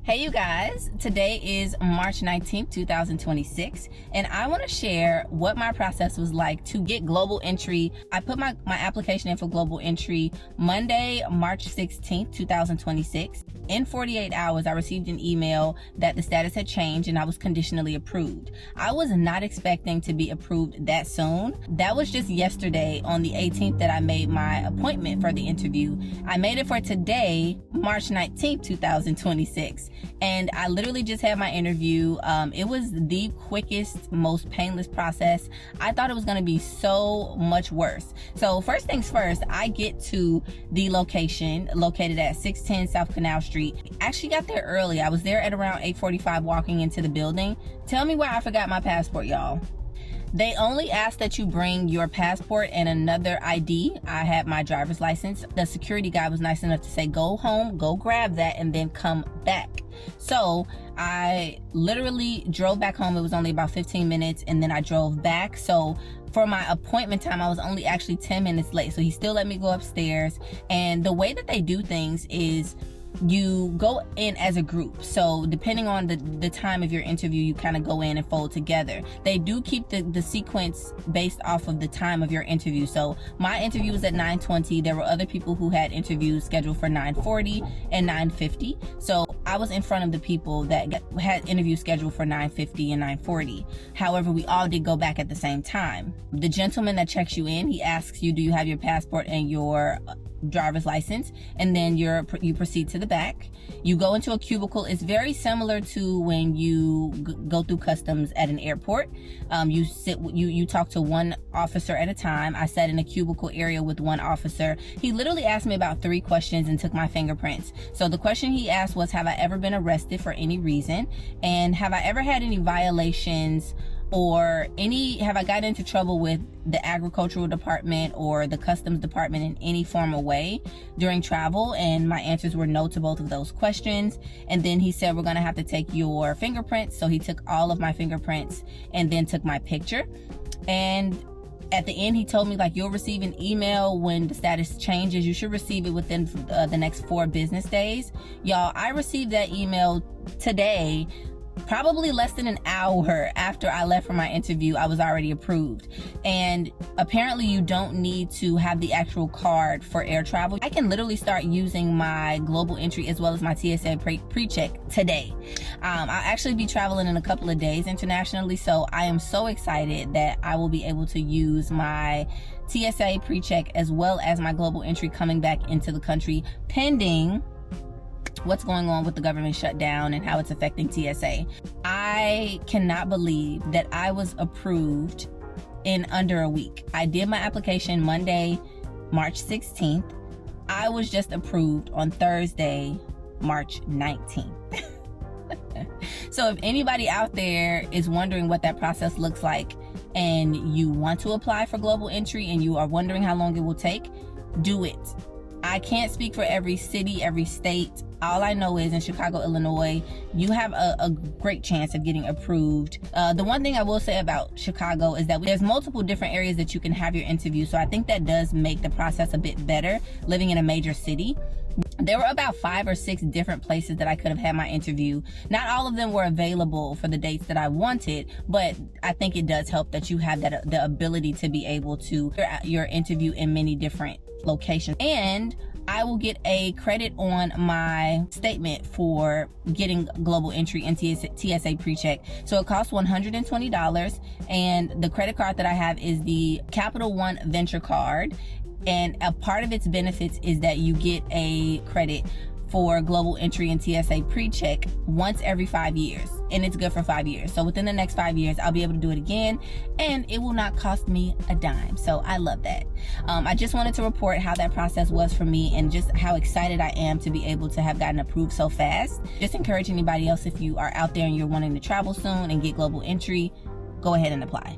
Hey you guys, today is March 19th, 2026, and I want to share what my process was like to get global entry. I put my application in for global entry Monday, March 16th, 2026. In 48 hours, I received an email that the status had changed and I was conditionally approved. I was not expecting to be approved that soon. That was just yesterday on the 18th that I made my appointment for the interview. I made it for today, March 19th, 2026. And I literally just had my interview. It was the quickest, most painless process. I thought it was going to be so much worse. So first things first, I get to the location located at 610 South Canal Street. Actually got there early. I was there at around 8:45 walking into the building. Tell me why I forgot my passport, y'all. They only ask that you bring your passport and another ID. I had my driver's license. The security guy was nice enough to say, go home, go grab that, and then come back. So I literally drove back home. It was only about 15 minutes, and then I drove back. So for my appointment time, I was only actually 10 minutes late. So he still let me go upstairs. And the way that they do things is you go in as a group. So depending on the time of your interview, you kind of go in and fold together. They do keep the sequence based off of the time of your interview. So my interview was at 9:20. There were other people who had interviews scheduled for 9:40 and 9:50. So I was in front of the people that had interviews scheduled for 9:50 and 9:40. However, we all did go back at the same time. The gentleman that checks you in, he asks you, do you have your passport and your driver's license? And then you proceed to the back. You go into a cubicle. It's very similar to when you go through customs at an airport. You talk to one officer at a time. I sat in a cubicle area with one officer. He literally asked me about 3 questions and took my fingerprints. So the question he asked was, have I ever been arrested for any reason? And have I ever had any violations or have I gotten into trouble with the agricultural department or the customs department in any formal way during travel? And my answers were no to both of those questions. And then he said, we're gonna have to take your fingerprints. So he took all of my fingerprints and then took my picture. And at the end, he told me, like, you'll receive an email when the status changes. You should receive it within the next 4 business days. Y'all, I received that email today, probably less than an hour after I left for my interview. I was already approved. And apparently you don't need to have the actual card for air travel. I can literally start using my global entry as well as my TSA pre-check today. I'll actually be traveling in a couple of days internationally, so I am so excited that I will be able to use my TSA pre-check as well as my global entry coming back into the country, pending what's going on with the government shutdown and how it's affecting TSA. I cannot believe that I was approved in under a week. I did my application Monday, March 16th. I was just approved on Thursday, March 19th. So if anybody out there is wondering what that process looks like and you want to apply for global entry and you are wondering how long it will take, do it. I can't speak for every city, every state. All I know is in Chicago, Illinois, you have a great chance of getting approved. The one thing I will say about Chicago is that there's multiple different areas that you can have your interview. So I think that does make the process a bit better living in a major city. There were about 5 or 6 different places that I could have had my interview. Not all of them were available for the dates that I wanted, but I think it does help that you have the ability to be able to your interview in many different locations. And I will get a credit on my statement for getting global entry and TSA pre-check. So it costs $120, and the credit card that I have is the Capital One Venture card. And a part of its benefits is that you get a credit for global entry and TSA pre-check once every 5 years, and it's good for 5 years. So within the next 5 years, I'll be able to do it again, and it will not cost me a dime. So I love that. I just wanted to report how that process was for me and just how excited I am to be able to have gotten approved so fast. Just encourage anybody else, if you are out there and you're wanting to travel soon and get global entry, go ahead and apply.